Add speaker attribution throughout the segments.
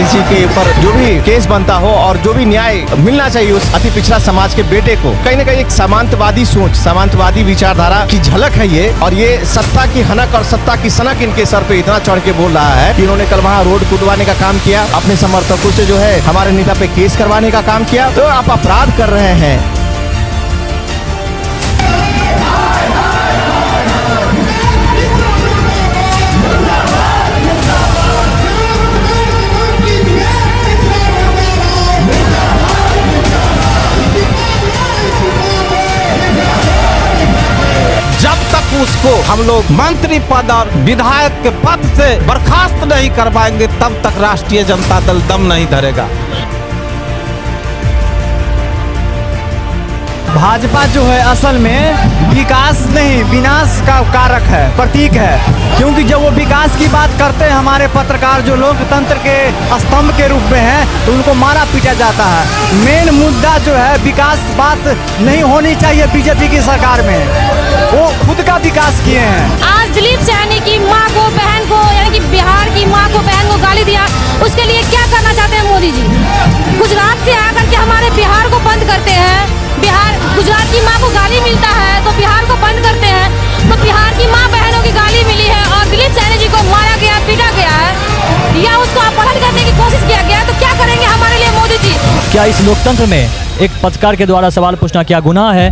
Speaker 1: जी के ऊपर जो भी केस बनता हो और जो भी न्याय मिलना चाहिए उस अति पिछड़ा समाज के बेटे को, कहीं न कहीं एक सामंतवादी सोच, सामंतवादी विचारधारा की झलक है ये। और ये सत्ता की हनक और सत्ता की सनक इनके सर पे इतना चढ़ के बोल रहा है कि इन्होंने कल वहाँ रोड कुदवाने का काम किया, अपने समर्थकों से जो है हमारे नेता पे केस करवाने का काम किया। तो आप अपराध कर रहे हैं। उसको हम लोग मंत्री पद और विधायक के पद से बर्खास्त नहीं करवाएंगे तब तक राष्ट्रीय जनता दल दम नहीं धरेगा।
Speaker 2: भाजपा जो है असल में विकास नहीं विनाश का कारक है, प्रतीक है। क्योंकि जब वो विकास की बात करते हैं हमारे पत्रकार जो लोकतंत्र के स्तंभ के रूप में हैं तो उनको मारा पीटा जाता है। मेन मुद्दा जो है विकास बात नहीं होनी चाहिए बीजेपी की सरकार में, वो खुद का विकास किए हैं।
Speaker 3: आज दिलीप सैनी की माँ को बहन को यानी कि बिहार की माँ को बहन को गाली दिया, उसके लिए क्या करना चाहते हैं मोदी जी? गुजरात से आकर के हमारे बिहार को बंद करते हैं। बिहार गुजरात की माँ को गाली मिलता है तो बिहार को बंद करते हैं। तो बिहार की माँ बहनों की गाली मिली है और दिलीप सैनी जी को मारा गया, पीटा गया है या उसको अपहरण करने की कोशिश किया गया, तो क्या करेंगे हमारे लिए मोदी जी?
Speaker 4: क्या इस लोकतंत्र में एक पत्रकार के द्वारा सवाल पूछना क्या गुनाह है?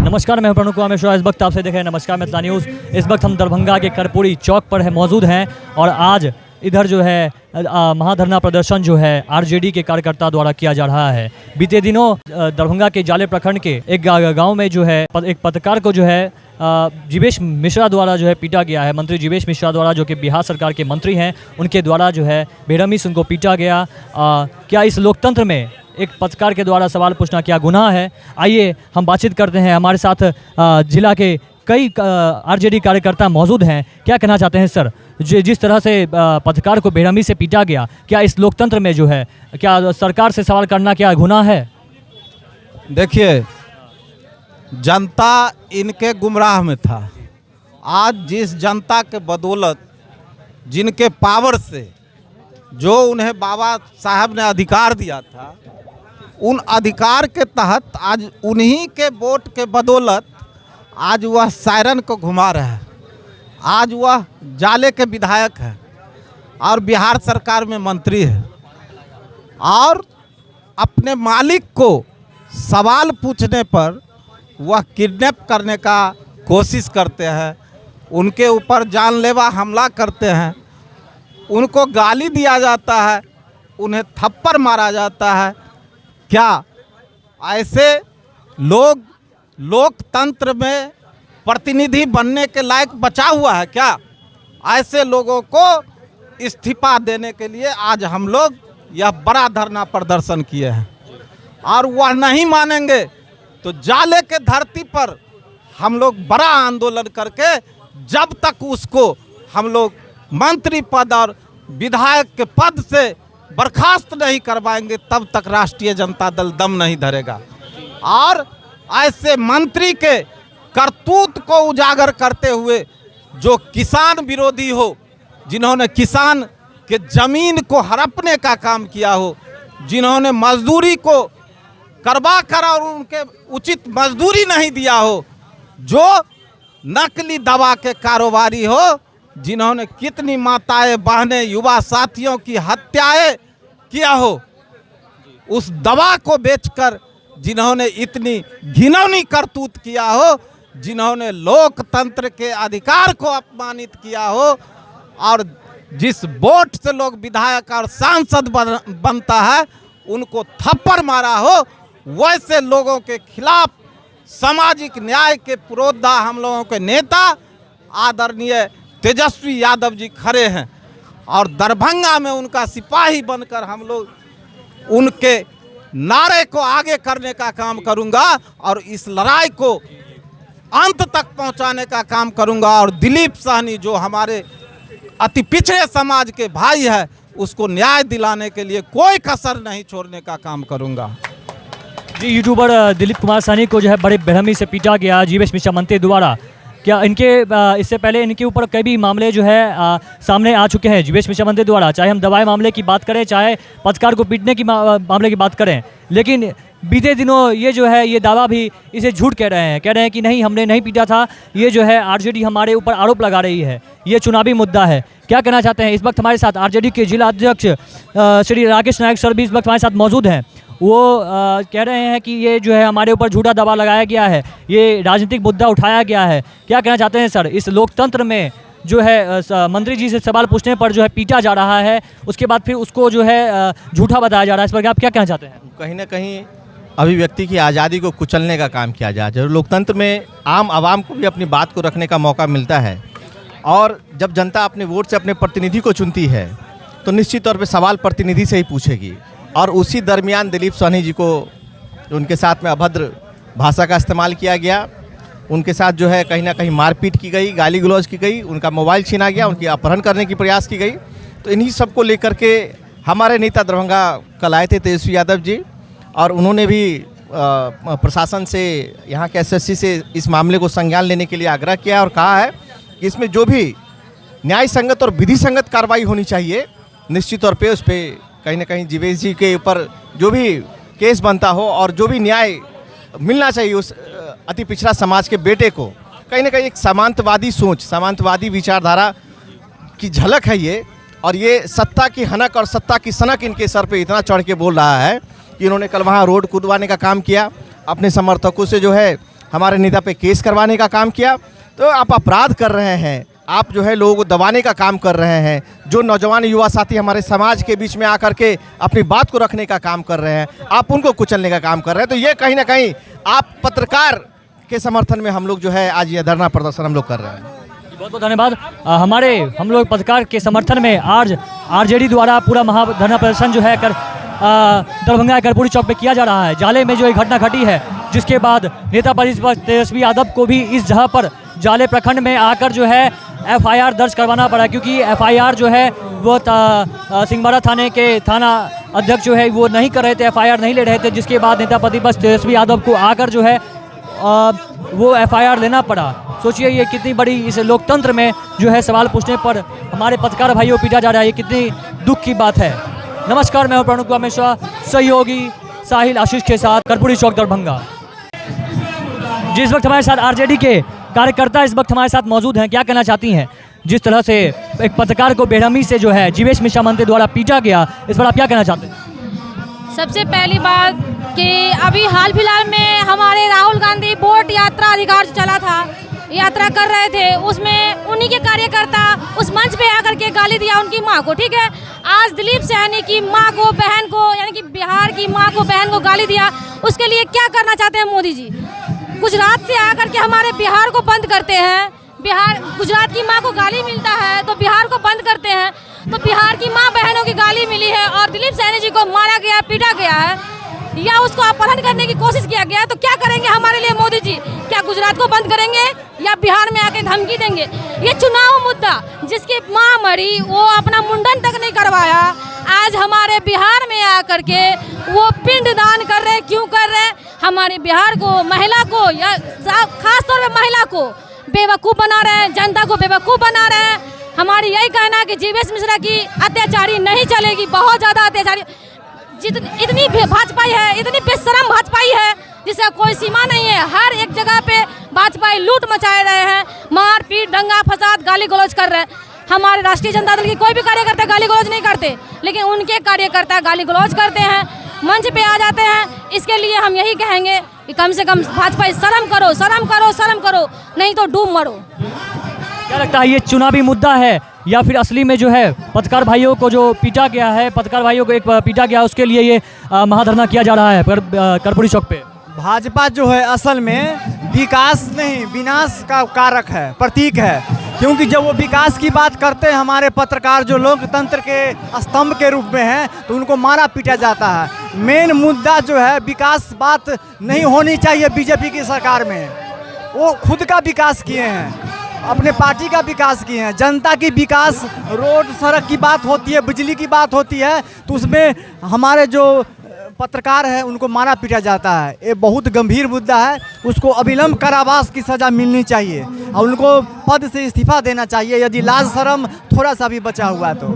Speaker 4: नमस्कार, मैं प्रणव कुमार मिश्रा। इस वक्त आपसे देख रहे हैं नमस्कार मिथिला न्यूज़। इस वक्त हम दरभंगा के कर्पूरी चौक पर मौजूद हैं और आज इधर जो है महाधरना प्रदर्शन जो है आरजेडी के कार्यकर्ता द्वारा किया जा रहा है। बीते दिनों दरभंगा के जाले प्रखंड के एक गांव में जो है एक पत्रकार को जो है जीवेश मिश्रा द्वारा जो है पीटा गया है। मंत्री जीवेश मिश्रा द्वारा, जो कि बिहार सरकार के मंत्री हैं, उनके द्वारा जो है बेरहमी से उनको पीटा गया। क्या इस लोकतंत्र में एक पत्रकार के द्वारा सवाल पूछना क्या गुनाह है? आइए हम बातचीत करते हैं। हमारे साथ जिला के कई आरजेडी कार्यकर्ता मौजूद हैं। क्या कहना चाहते हैं सर, जिस तरह से पत्रकार को बेरहमी से पीटा गया, क्या इस लोकतंत्र में जो है क्या सरकार से सवाल करना क्या गुनाह है?
Speaker 1: देखिए, जनता इनके गुमराह में था। आज जिस जनता के बदौलत, जिनके पावर से, जो उन्हें बाबा साहब ने अधिकार दिया था, उन अधिकार के तहत आज उन्हीं के वोट के बदौलत आज वह सायरन को घुमा रहा है। आज वह जाले के विधायक है और बिहार सरकार में मंत्री है और अपने मालिक को सवाल पूछने पर वह किडनैप करने का कोशिश करते हैं, उनके ऊपर जानलेवा हमला करते हैं, उनको गाली दिया जाता है, उन्हें थप्पड़ मारा जाता है। क्या ऐसे लोग लोकतंत्र में प्रतिनिधि बनने के लायक बचा हुआ है क्या? ऐसे लोगों को इस्तीफा देने के लिए आज हम लोग यह बड़ा धरना प्रदर्शन किए हैं और वह नहीं मानेंगे तो जाले के धरती पर हम लोग बड़ा आंदोलन करके जब तक उसको हम लोग मंत्री पद और विधायक के पद से बर्खास्त नहीं करवाएंगे तब तक राष्ट्रीय जनता दल दम नहीं धरेगा। और ऐसे मंत्री के करतूत को उजागर करते हुए जो किसान विरोधी हो, जिन्होंने किसान के जमीन को हड़पने का काम किया हो, जिन्होंने मजदूरी को करवा कर और उनके उचित मजदूरी नहीं दिया हो, जो नकली दवा के कारोबारी हो, जिन्होंने कितनी माताएं बहनें युवा साथियों की हत्याएं किया हो, उस दवा को बेचकर जिन्होंने इतनी घिनौनी करतूत किया हो, जिन्होंने लोकतंत्र के अधिकार को अपमानित किया हो और जिस वोट से लोग विधायक और सांसद बनता है उनको थप्पड़ मारा हो, वैसे लोगों के खिलाफ सामाजिक न्याय के पुरोधा हम लोगों के नेता आदरणीय तेजस्वी यादव जी खड़े हैं और दरभंगा में उनका सिपाही बनकर हम लोग उनके नारे को आगे करने का काम करूंगा और इस लड़ाई को अंत तक पहुंचाने का काम करूंगा। और दिलीप सहनी जो हमारे अति पिछड़े समाज के भाई है, उसको न्याय दिलाने के लिए कोई कसर नहीं छोड़ने का काम करूंगा।
Speaker 4: जी, यूट्यूबर दिलीप कुमार सहनी को जो है बड़े बेरहमी से पीटा गया जीवेश मिश्रा मंत्री द्वारा। क्या इनके इससे पहले इनके ऊपर कई भी मामले जो है सामने आ चुके हैं जीवेश मिश्रा मंदिर द्वारा, चाहे हम दवाई मामले की बात करें, चाहे पत्रकार को पीटने की मामले की बात करें। लेकिन बीते दिनों ये जो है ये दावा भी इसे झूठ कह रहे हैं कि नहीं हमने नहीं पीटा था, ये जो है आरजेडी हमारे ऊपर आरोप लगा रही है, ये चुनावी मुद्दा है। क्या कहना चाहते हैं? इस वक्त हमारे साथ आरजेडी के जिला अध्यक्ष श्री राकेश नायक सर भी इस वक्त हमारे साथ मौजूद हैं। वो कह रहे हैं कि ये जो है हमारे ऊपर झूठा दबाव लगाया गया है, ये राजनीतिक मुद्दा उठाया गया है। क्या कहना चाहते हैं सर? इस लोकतंत्र में जो है मंत्री जी से सवाल पूछने पर जो है पीटा जा रहा है, उसके बाद फिर उसको जो है झूठा बताया जा रहा है, इस पर आप क्या कहना चाहते हैं?
Speaker 5: कहीं ना कहीं अभिव्यक्ति की आज़ादी को कुचलने का काम किया जा रहा है। लोकतंत्र में आम आवाम को भी अपनी बात को रखने का मौका मिलता है, और जब जनता अपने वोट से अपने प्रतिनिधि को चुनती है तो निश्चित तौर पे सवाल प्रतिनिधि से ही पूछेगी। और उसी दरमियान दिलीप सोनी जी को उनके साथ में अभद्र भाषा का इस्तेमाल किया गया, उनके साथ जो है कहीं ना कहीं मारपीट की गई, गाली गलौज की गई, उनका मोबाइल छीना गया, उनकी अपहरण करने की प्रयास की गई। तो इन्हीं सब को लेकर के हमारे नेता दरभंगा कल आए थे तेजस्वी यादव जी, और उन्होंने भी प्रशासन से, यहाँ के एसएससी से इस मामले को संज्ञान लेने के लिए आग्रह किया और कहा है कि इसमें जो भी न्याय संगत और विधि संगत कार्रवाई होनी चाहिए, निश्चित तौर पे उस पर कहीं ना कहीं जीवेश जी के ऊपर जो भी केस बनता हो और जो भी न्याय मिलना चाहिए उस अति पिछड़ा समाज के बेटे को। कहीं ना कहीं एक सामंतवादी सोच, सामंतवादी विचारधारा की झलक है ये, और ये सत्ता की हनक और सत्ता की सनक इनके सर पे इतना चढ़ के बोल रहा है कि इन्होंने कल वहाँ रोड कूदवाने का काम किया, अपने समर्थकों से जो है हमारे नेता पे केस करवाने का काम किया। तो आप अपराध कर रहे हैं, आप जो है लोगों को दबाने का काम कर रहे हैं। जो नौजवान युवा साथी हमारे समाज के बीच में आकर के अपनी बात को रखने का काम कर रहे हैं, आप उनको कुचलने का काम कर रहे हैं। तो ये कहीं ना कहीं आप पत्रकार के समर्थन में हम लोग जो है आज ये धरना प्रदर्शन हम लोग कर रहे हैं।
Speaker 4: बहुत बहुत धन्यवाद। हम लोग पत्रकार के समर्थन में आज आरजेडी द्वारा पूरा महाधरना प्रदर्शन जो है दरभंगा कर्पूरी चौक पे किया जा रहा है। जाले में जो एक घटना घटी है, जिसके बाद नेता प्रतिपक्ष तेजस्वी यादव को भी इस जगह पर जाले प्रखंड में आकर जो है एफआईआर दर्ज करवाना पड़ा, क्योंकि एफआईआर जो है वो सिंहवाड़ा थाने के थाना अध्यक्ष जो है वो नहीं कर रहे थे, एफआईआर नहीं ले रहे थे, जिसके बाद नेता प्रतिपक्ष तेजस्वी यादव को आकर जो है वो एफआईआर लेना पड़ा। सोचिए ये कितनी बड़ी इस लोकतंत्र में जो है सवाल पूछने पर हमारे पत्रकार भाइयों पीटा जा रहा है, ये कितनी दुख की बात है। नमस्कार, मैं हूं प्रणव कुमार मिश्रा, सहयोगी साहिल आशीष के साथ, कर्पूरी चौक दरभंगा। जिस वक्त हमारे साथ आरजेडी के कार्यकर्ता इस वक्त हमारे साथ मौजूद हैं, क्या कहना चाहती हैं? जिस तरह से एक पत्रकार को बेरहमी से जो है जीवेश मिश्रा मंत्री द्वारा पीटा गया, इस पर आप क्या कहना चाहते हैं?
Speaker 3: सबसे पहली बात कि अभी हाल फिलहाल में हमारे राहुल गांधी वोट यात्रा अधिकार चला था, यात्रा कर रहे थे, उसमें उन्हीं के कार्यकर्ता उस मंच पे आकर के गाली दिया उनकी मां को। ठीक है, आज दिलीप सैनी की मां को, बहन को, यानी कि बिहार की मां को, बहन को गाली दिया, उसके लिए क्या करना चाहते हैं मोदी जी? गुजरात से आकर के हमारे बिहार को बंद करते हैं। बिहार, गुजरात की मां को गाली मिलता है तो बिहार को बंद करते हैं, तो बिहार की मां बहनों की गाली मिली है और दिलीप सैनी जी को मारा गया, पीटा गया है, या उसको अपहरण करने की कोशिश किया गया है, तो क्या करेंगे हमारे लिए मोदी जी? क्या गुजरात को बंद करेंगे या बिहार में आके धमकी देंगे? ये चुनाव मुद्दा, जिसकी मां मरी वो अपना मुंडन तक नहीं करवाया, आज हमारे बिहार में आकर के वो पिंडदान कर रहे हैं। क्यों कर रहे हैं? हमारे बिहार को, महिला को, या खास तौर पे महिला को बेवकूफ़ बना रहे हैं, जनता को बेवकूफ़ बना रहे हैं। हमारी यही कहना है कि जीवेश मिश्रा की अत्याचारी नहीं चलेगी, बहुत ज़्यादा अत्याचारी, इतनी भाजपाई है, इतनी बेशरम भाजपाई है जिसका कोई सीमा नहीं है। हर एक जगह पे भाजपाई लूट मचाए रहे हैं, मार पीट, दंगा फसाद, गाली गलौज कर रहे हैं। हमारे राष्ट्रीय जनता दल की कोई भी कार्यकर्ता गाली गलौज नहीं करते, लेकिन उनके कार्यकर्ता गाली गलौज करते हैं, मंच पे आ जाते हैं। इसके लिए हम यही कहेंगे कि कम से कम भाजपा शर्म करो, शर्म करो, शर्म करो, नहीं तो डूब मरो।
Speaker 4: क्या लगता है ये चुनावी मुद्दा है या फिर असली में जो है पत्रकार भाइयों को जो पीटा गया है, पत्रकार भाइयों को एक पीटा गया, उसके लिए ये महाधरना किया जा रहा है कर्पूरी चौक पे?
Speaker 2: भाजपा जो है असल में विकास नहीं विनाश का कारक है, प्रतीक है। क्योंकि जब वो विकास की बात करते हैं, हमारे पत्रकार जो लोकतंत्र के स्तंभ के रूप में हैं, तो उनको मारा पीटा जाता है। मेन मुद्दा जो है विकास बात नहीं होनी चाहिए बीजेपी की सरकार में। वो खुद का विकास किए हैं, अपने पार्टी का विकास किए हैं, जनता की विकास, रोड सड़क की बात होती है, बिजली की बात होती है, तो उसमें हमारे जो पत्रकार है उनको मारा पीटा जाता है। ये बहुत गंभीर मुद्दा है, उसको अविलंब कारावास की सज़ा मिलनी चाहिए और उनको पद से इस्तीफा देना चाहिए यदि लाज शर्म थोड़ा सा भी बचा हुआ है तो।